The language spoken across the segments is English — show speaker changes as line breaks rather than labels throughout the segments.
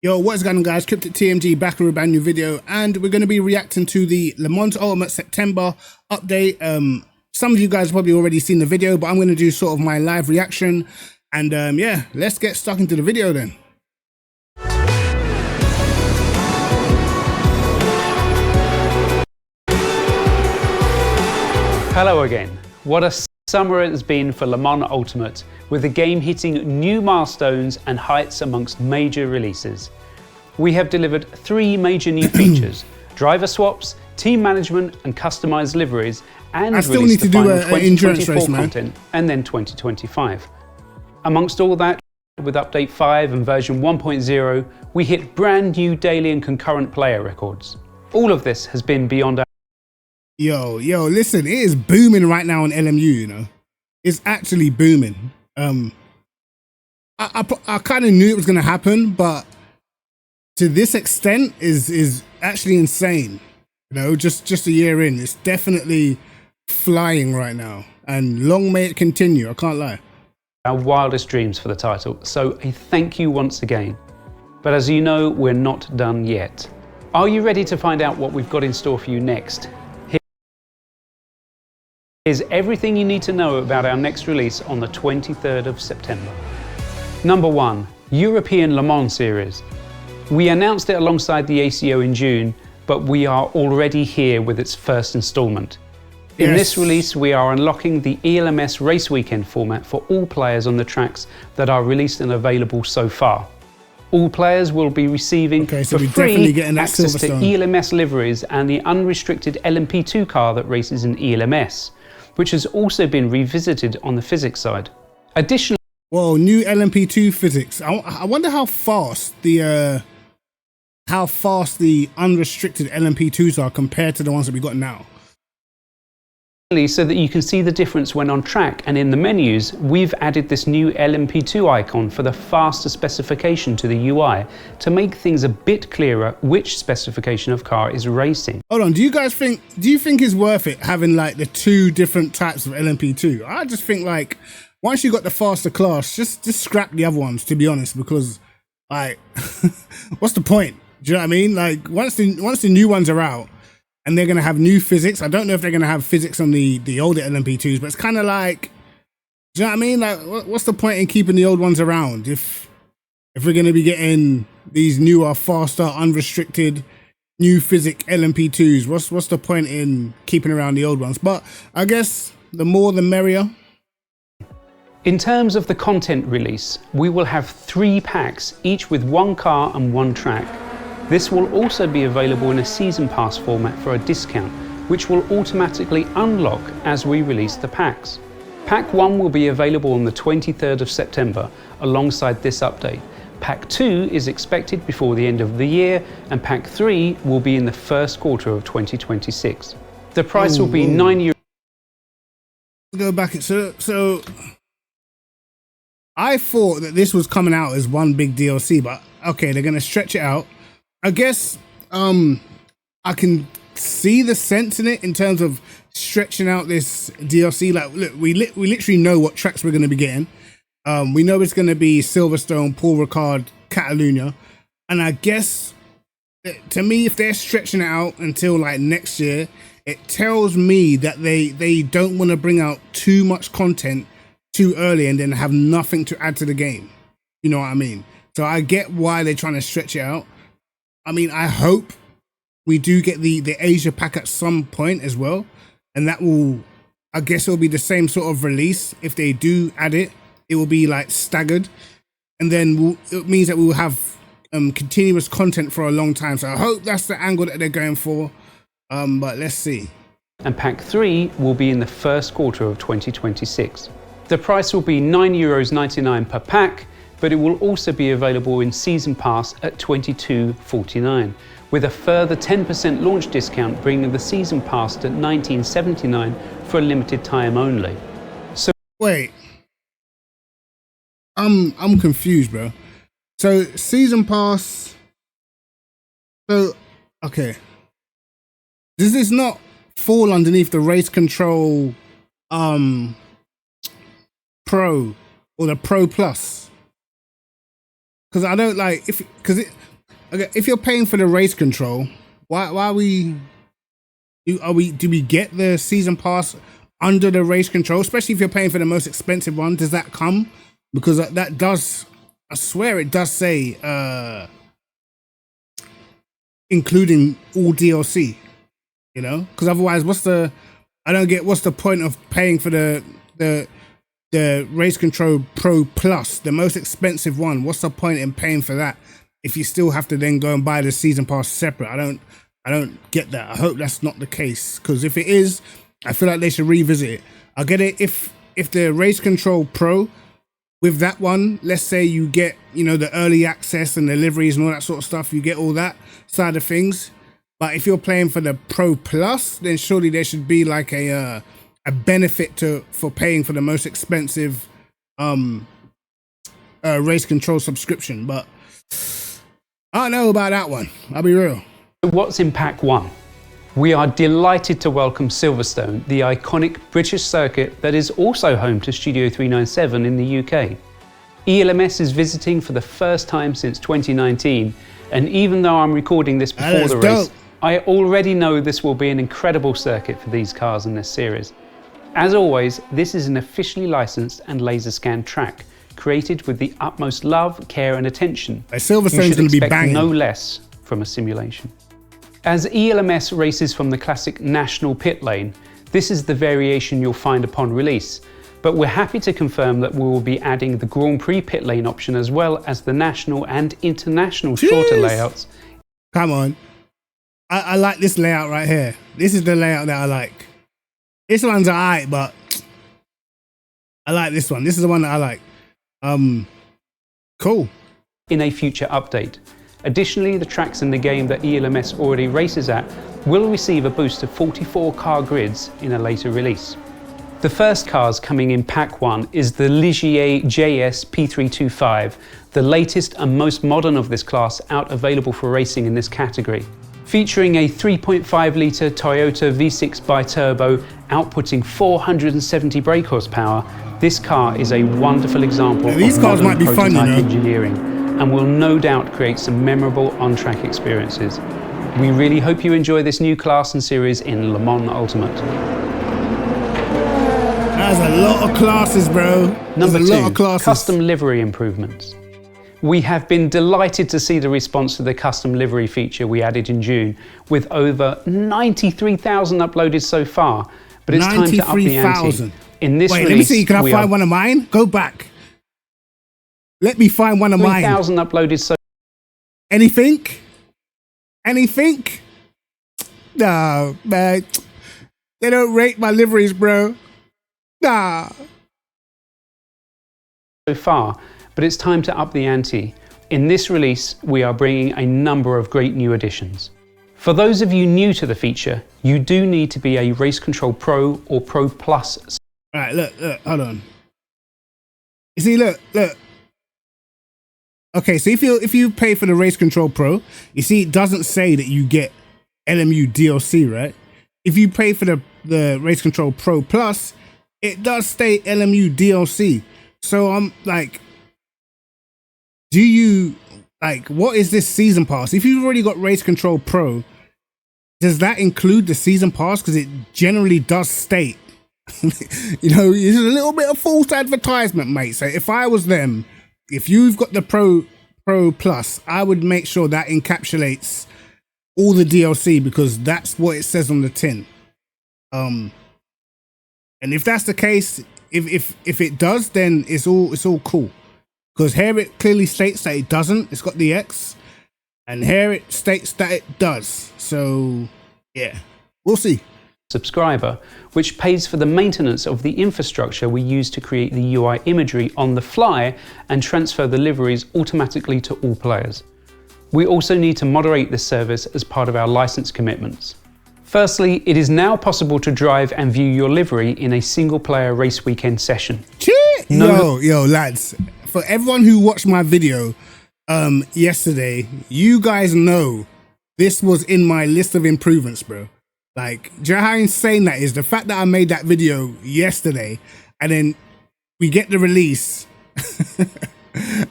Yo, what's going on, guys? Cryptic TMG back with a brand new video, and we're going to be reacting to the Le Mans Ultimate September update. Some of you guys have probably already seen the video, but I'm going to do sort of my live reaction. And yeah, let's get stuck into the video then.
Hello again. What a summer it has been for Le Mans Ultimate, with the game hitting new milestones and heights amongst major releases. We have delivered 3 major new features: driver swaps, team management and customized liveries, and released the final 2024 content and then 2025. Amongst all that, with update 5 and version 1.0, we hit brand new daily and concurrent player records. All of this has been beyond our...
Yo, listen, it is booming right now on LMU, you know. It's actually booming. I kind of knew it was going to happen, but to this extent is actually insane. You know, just a year in, it's definitely flying right now. And long may it continue, I can't lie.
Our wildest dreams for the title, so a thank you once again. But as you know, we're not done yet. Are you ready to find out what we've got in store for you next? Here's everything you need to know about our next release on the 23rd of September. Number 1, European Le Mans Series. We announced it alongside the ACO in June, but we are already here with its first installment. In this release, we are unlocking the ELMS race weekend format for all players on the tracks that are released and available so far. All players will be receiving for free access to ELMS liveries and the unrestricted LMP2 car that races in ELMS, which has also been revisited on the physics side. Additionally,
whoa, new LMP2 physics. I wonder how fast the unrestricted LMP2s are compared to the ones that we got now.
So that you can see the difference when on track and in the menus, we've added this new LMP2 icon for the faster specification to the UI to make things a bit clearer which specification of car is racing.
Hold on, do you think it's worth it having like the 2 different types of LMP2? I just think like once you got the faster class, just scrap the other ones, to be honest, because like what's the point? Do you know what I mean? Like once the new ones are out and they're going to have new physics. I don't know if they're going to have physics on the older LMP2s, but it's kind of like, do you know what I mean? Like, what's the point in keeping the old ones around if we're going to be getting these newer, faster, unrestricted, new physics LMP2s? What's the point in keeping around the old ones? But I guess the more the merrier.
In terms of the content release, we will have 3 packs, each with 1 car and 1 track. This will also be available in a season pass format for a discount, which will automatically unlock as we release the packs. Pack 1 will be available on the 23rd of September alongside this update. Pack 2 is expected before the end of the year, and Pack 3 will be in the first quarter of 2026. The price will be €9.
Go back. So I thought that this was coming out as one big DLC, but okay, they're going to stretch it out. I guess I can see the sense in it in terms of stretching out this DLC. Like, look, we literally know what tracks we're going to be getting. We know it's going to be Silverstone, Paul Ricard, Catalunya, and I guess to me, if they're stretching it out until like next year, it tells me that they don't want to bring out too much content too early and then have nothing to add to the game. You know what I mean? So I get why they're trying to stretch it out. I mean, I hope we do get the Asia pack at some point as well. And that will, I guess it'll be the same sort of release. If they do add it, it will be like staggered. And then it means that we will have continuous content for a long time. So I hope that's the angle that they're going for. But let's see.
And Pack 3 will be in the first quarter of 2026. The price will be €9.99 per pack, but it will also be available in Season Pass at $22.49, with a further 10% launch discount, bringing the Season Pass to $19.79 for a limited time only. So
wait, I'm confused, bro. So Season Pass. So okay, does this not fall underneath the Race Control Pro or the Pro Plus? Because I don't like okay, if you're paying for the race control, why are we? Do we get the season pass under the race control? Especially if you're paying for the most expensive one, does that come? Because that does, I swear it does say including all DLC. You know, because otherwise, I don't get what's the point of paying for the race control Pro Plus, the most expensive one. What's the point in paying for that if you still have to then go and buy the season pass separate? I don't get that. I hope that's not the case, because if it is, I feel like they should revisit it. I get it if the race control Pro, with that one, let's say you get, you know, the early access and deliveries and all that sort of stuff, you get all that side of things. But if you're playing for the Pro Plus, then surely there should be like a benefit for paying for the most expensive race control subscription. But I don't know about that one. I'll be real.
What's in Pack 1? We are delighted to welcome Silverstone, the iconic British circuit that is also home to Studio 397 in the UK. ELMS is visiting for the first time since 2019, and even though I'm recording this before the race, I already know this will be an incredible circuit for these cars in this series. As always, this is an officially licensed and laser scanned track, created with the utmost love, care and attention.
Silverstone's going to be banging.
No less from a simulation. As ELMS races from the classic national pit lane, this is the variation you'll find upon release, but we're happy to confirm that we will be adding the Grand Prix pit lane option as well as the national and international shorter layouts.
Come on. I like this layout right here. This is the layout that I like. This one's alright, but I like this one. This is the one that I like. Cool.
In a future update. Additionally, the tracks in the game that ELMS already races at will receive a boost of 44 car grids in a later release. The first cars coming in Pack 1 is the Ligier JS P325, the latest and most modern of this class out available for racing in this category. Featuring a 3.5 litre Toyota V6 bi-turbo outputting 470 brake horsepower, this car is a wonderful example of modern prototype engineering, and will no doubt create some memorable on-track experiences. We really hope you enjoy this new class and series in Le Mans Ultimate.
That's a lot of classes, bro.
Number 2,
lot of classes.
Custom livery improvements. We have been delighted to see the response to the custom livery feature we added in June, with over 93,000 uploaded so far, but it's time to up the ante. In this release,
let me see, can I find one of mine? Go back. Let me find one of mine.
3,000 uploaded so...
Anything? Anything? No, man. They don't rate my liveries, bro. Nah.
So far, but it's time to up the ante. In this release, we are bringing a number of great new additions. For those of you new to the feature, you do need to be a Race Control Pro or Pro Plus.
All right, look, hold on. You see, look. Okay, so if you pay for the Race Control Pro, you see it doesn't say that you get LMU DLC, right? If you pay for the Race Control Pro Plus, it does state LMU DLC. So I'm like, what is this season pass? If you've already got Race Control Pro, does that include the season pass? Because it generally does state, you know, it's a little bit of false advertisement, mate. So if I was them, if you've got the Pro Plus, I would make sure that encapsulates all the DLC, because that's what it says on the tin. And if that's the case, if it does, then it's all cool. Because here it clearly states that it doesn't. It's got the X, and here it states that it does. So yeah, we'll see.
Subscriber, which pays for the maintenance of the infrastructure we use to create the UI imagery on the fly and transfer the liveries automatically to all players. We also need to moderate this service as part of our license commitments. Firstly, it is now possible to drive and view your livery in a single player race weekend session.
Yo, lads, for everyone who watched my video yesterday, you guys know this was in my list of improvements, bro. Like, do you know how insane that is? The fact that I made that video yesterday, and then we get the release,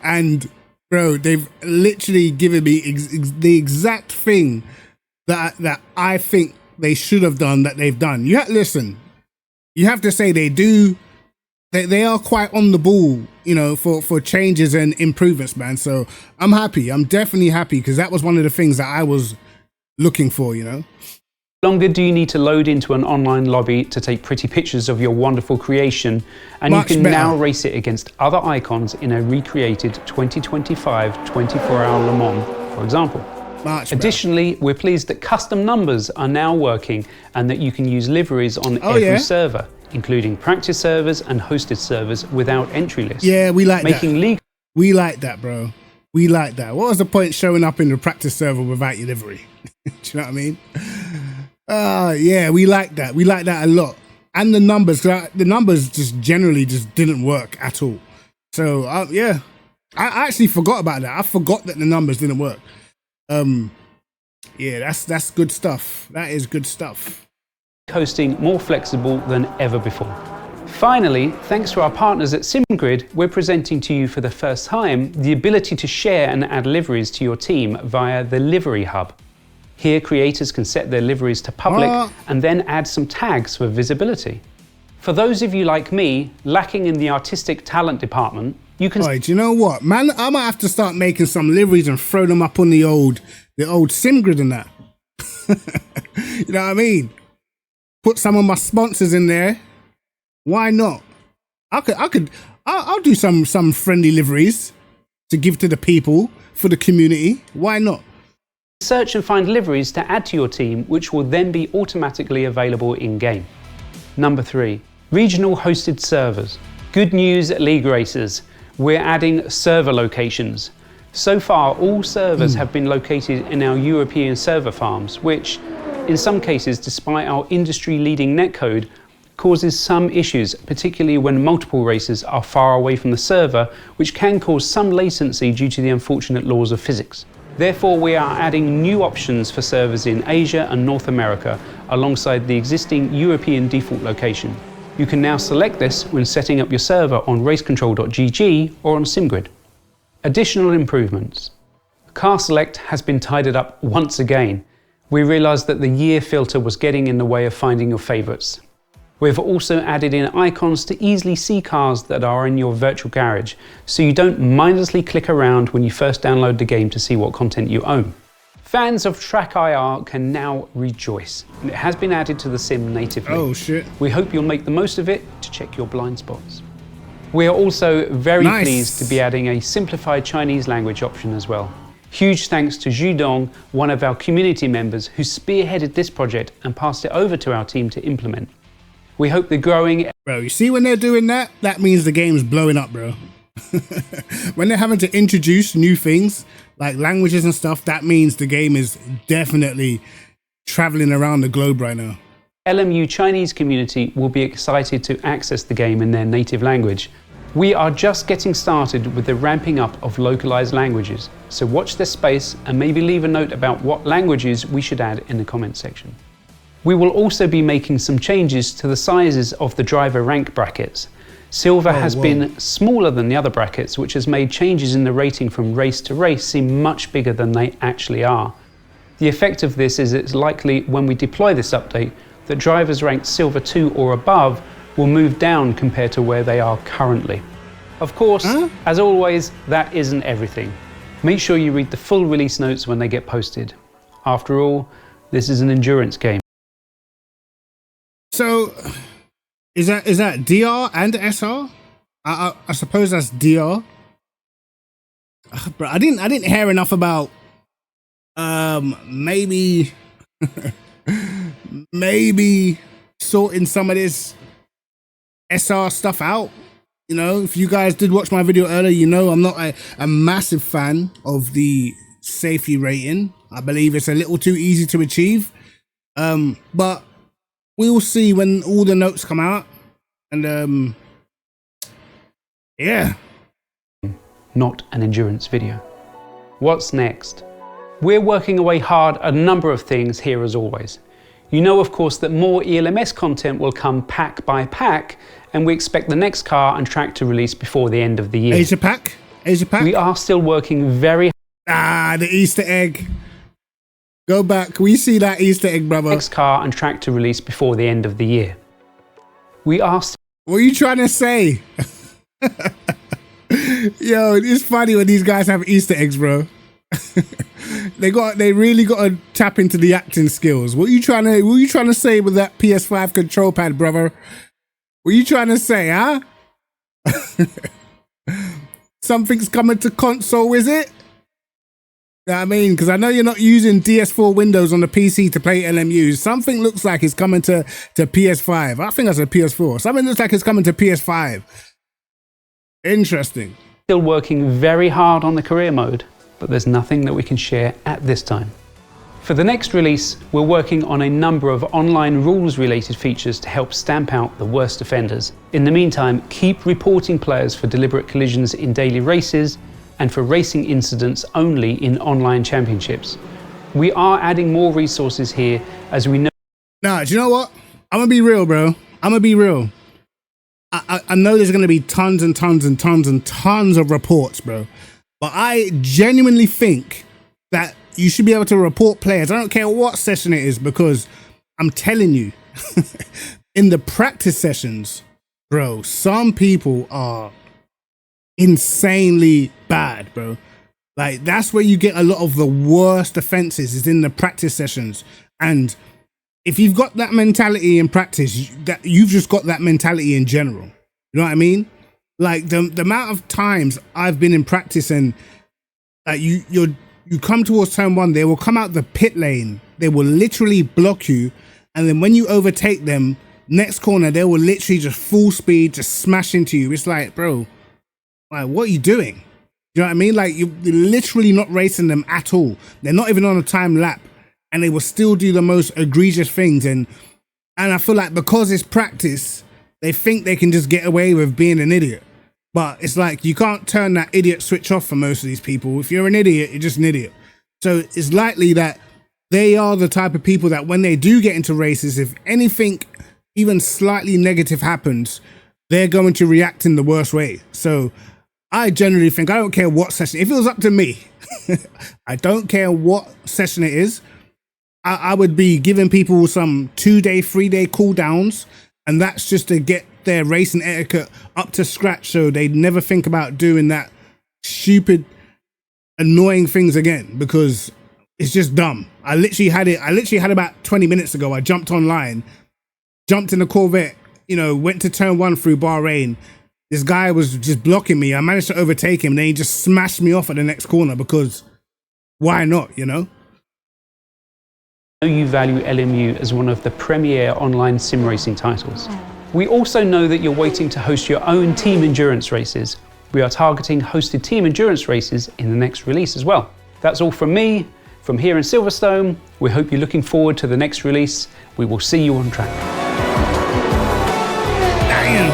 and Bro, they've literally given me the exact thing that I think they should have done that they've done. Listen, you have to say they are quite on the ball, you know, for changes and improvements, man. So I'm happy. I'm definitely happy because that was one of the things that I was looking for, you know.
No longer do you need to load into an online lobby to take pretty pictures of your wonderful creation, and you can now race it against other icons in a recreated 2025 24-hour Le Mans, for example. Additionally, we're pleased that custom numbers are now working and that you can use liveries on every server, including practice servers and hosted servers without entry lists.
Yeah, we like that. We like that, bro. We like that. What was the point showing up in the practice server without your livery? Do you know what I mean? Yeah, we like that. We like that a lot. And the numbers just generally just didn't work at all. So, yeah, I actually forgot about that. I forgot that the numbers didn't work. Yeah, that's good stuff. That is good stuff.
Hosting more flexible than ever before. Finally, thanks to our partners at SimGrid, we're presenting to you for the first time the ability to share and add liveries to your team via the Livery Hub. Here, creators can set their liveries to public and then add some tags for visibility. For those of you like me, lacking in the artistic talent department, you can...
Right, you know what, man? I might have to start making some liveries and throw them up on the old SimGrid and that. You know what I mean? Put some of my sponsors in there. Why not? I'll do some friendly liveries to give to the people, for the community. Why not?
Search and find liveries to add to your team, which will then be automatically available in-game. Number 3, regional hosted servers. Good news, league racers. We're adding server locations. So far, all servers have been located in our European server farms, which, in some cases, despite our industry-leading netcode, causes some issues, particularly when multiple racers are far away from the server, which can cause some latency due to the unfortunate laws of physics. Therefore, we are adding new options for servers in Asia and North America, alongside the existing European default location. You can now select this when setting up your server on racecontrol.gg or on SimGrid. Additional improvements. Car Select has been tidied up once again. We realised that the year filter was getting in the way of finding your favourites. We've also added in icons to easily see cars that are in your virtual garage, so you don't mindlessly click around when you first download the game to see what content you own. Fans of Track IR can now rejoice. It has been added to the sim natively.
Oh shit.
We hope you'll make the most of it to check your blind spots. We are also very pleased to be adding a simplified Chinese language option as well. Huge thanks to Zhu Dong, one of our community members who spearheaded this project and passed it over to our team to implement. We hope the growing...
Bro, you see when they're doing that? That means the game's blowing up, bro. When they're having to introduce new things, like languages and stuff, that means the game is definitely traveling around the globe right now.
LMU Chinese community will be excited to access the game in their native language. We are just getting started with the ramping up of localized languages, so watch this space and maybe leave a note about what languages we should add in the comment section. We will also be making some changes to the sizes of the driver rank brackets. Silver has been smaller than the other brackets, which has made changes in the rating from race to race seem much bigger than they actually are. The effect of this is it's likely when we deploy this update that drivers ranked Silver 2 or above will move down compared to where they are currently. Of course, as always, that isn't everything. Make sure you read the full release notes when they get posted. After all, this is an endurance game.
So, is that DR and SR? I suppose that's DR. But I didn't hear enough about maybe sorting some of this SR stuff out. You know, if you guys did watch my video earlier, you know I'm not a massive fan of the safety rating. I believe it's a little too easy to achieve. But we'll see when all the notes come out. And yeah.
Not an endurance video. What's next? We're working away hard at a number of things here as always. You know, of course, that more ELMS content will come pack by pack, and we expect the next car and track to release before the end of the year.
Asia Pack? Asia Pac?
We are still working very
The Easter egg. Go back. We see that Easter egg, brother.
next car and track to release before the end of the year. We are
What are you trying to say? Yo, it's funny when these guys have Easter eggs, bro. They really got to tap into the acting skills. What are you trying to say with that PS5 control pad, brother? What are you trying to say, huh? Something's coming to console, is it? You know what I mean? Because I know you're not using DS4 Windows on the PC to play LMU. Something looks like it's coming to PS5. I think that's a PS4. Something looks like it's coming to PS5. Interesting.
still working very hard on the career mode, but there's nothing that we can share at this time. For the next release, we're working on a number of online rules-related features to help stamp out the worst offenders. In the meantime, keep reporting players for deliberate collisions in daily races and for racing incidents only in online championships. We are adding more resources here as we know.
Nah, do you know what? I'm gonna be real, bro. I'm gonna be real. I know there's gonna be tons and tons and tons and tons of reports, bro. But I genuinely think that you should be able to report players. I don't care what session it is, because I'm telling you, in the practice sessions, bro, some people are insanely bad, bro. Like, that's where you get a lot of the worst offenses, is in the practice sessions. And if you've got that mentality in practice, that you've just got that mentality in general. You know what I mean? Like, the amount of times I've been in practice and you come towards turn one, they will come out the pit lane, they will literally block you, and then when you overtake them, next corner, they will literally just full speed, just smash into you. It's like, bro, like, what are you doing? You know what I mean? Like, you're literally not racing them at all. They're not even on a time lap, and they will still do the most egregious things. And I feel like because it's practice, they think they can just get away with being an idiot. But it's like, you can't turn that idiot switch off for most of these people. If you're an idiot, you're just an idiot. So it's likely that they are the type of people that when they do get into races, if anything even slightly negative happens, they're going to react in the worst way. So I generally think, I don't care what session, if it was up to me, I don't care what session it is, I would be giving people some 2-day, 3-day cooldowns, and that's just to get their racing etiquette up to scratch, so they never think about doing that stupid, annoying things again, because it's just dumb. I literally had about 20 minutes ago, I jumped online, jumped in the Corvette, you know, went to turn one through Bahrain. This guy was just blocking me. I managed to overtake him, then he just smashed me off at the next corner, because why not, you know?
You value LMU as one of the premier online sim racing titles. We also know that you're waiting to host your own team endurance races. We are targeting hosted team endurance races in the next release as well. That's all from me, from here in Silverstone. We hope you're looking forward to the next release. We will see you on track.
Damn.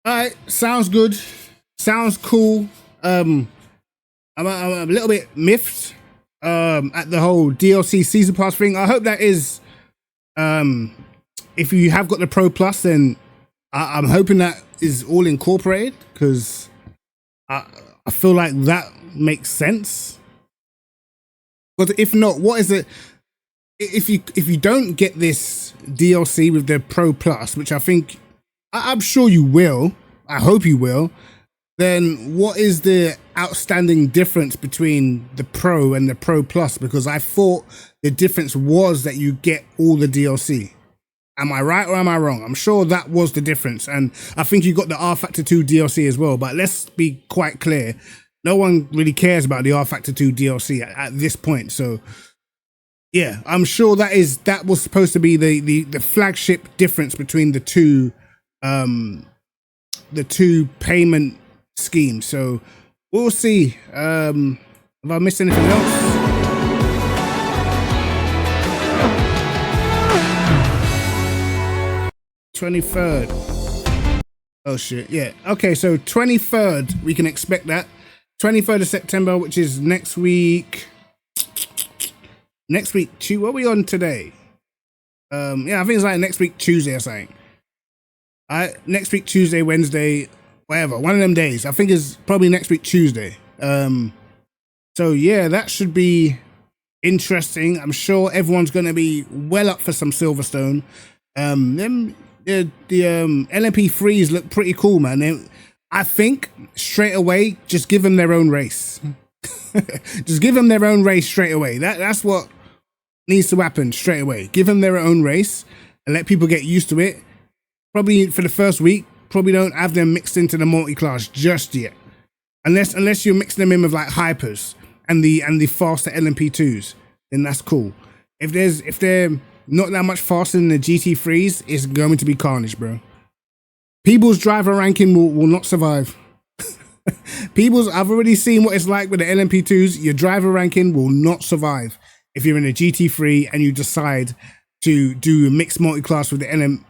All right, sounds good. Sounds cool. I'm a little bit miffed at the whole DLC season pass thing. I hope that is, if you have got the Pro Plus, then I'm hoping that is all incorporated, because I feel like that makes sense. But if not, what is it? If you don't get this DLC with the Pro Plus, which I think, I'm sure you will, I hope you will, then what is the outstanding difference between the Pro and the Pro Plus? Because I thought the difference was that you get all the DLC. Am I right or am I wrong? I'm sure that was the difference. And I think you got the R Factor 2 DLC as well. But let's be quite clear. No one really cares about the R Factor 2 DLC at this point. So yeah, I'm sure that was supposed to be the flagship difference between the two payment schemes. So we'll see. Have I missed anything else? $23rd. Oh shit, yeah. Okay, so 23rd, we can expect that. 23rd of September, which is next week. Next week, what are we on today? Yeah, I think it's like next week Tuesday or something. Next week Tuesday, Wednesday, whatever, one of them days. I think it's probably next week, Tuesday. So yeah, that should be interesting. I'm sure everyone's going to be well up for some Silverstone. The LMP threes look pretty cool, man. I think straight away, just give them their own race. Just give them their own race straight away. That's what needs to happen straight away. Give them their own race and let people get used to it. Probably for the first week, probably don't have them mixed into the multi-class just yet. Unless you're mixing them in with like hypers and the faster LMP2s, then that's cool. If they're not that much faster than the GT3s, it's going to be carnage, bro. People's driver ranking will not survive. I've already seen what it's like with the LMP2s. Your driver ranking will not survive if you're in a GT3 and you decide to do a mixed multi-class with the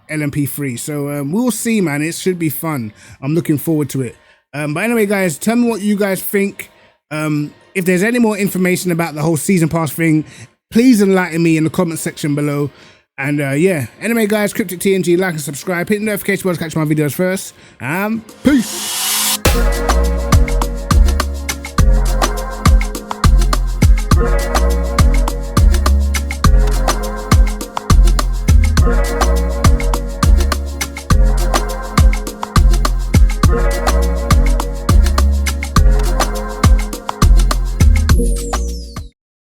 LMP3. So we'll see, man. It should be fun. I'm looking forward to it. But anyway, guys, tell me what you guys think. If there's any more information about the whole season pass thing, please enlighten me in the comment section below. And yeah, anyway, guys, Cryptic TNG, like and subscribe, hit the notification bell to catch my videos first. Peace.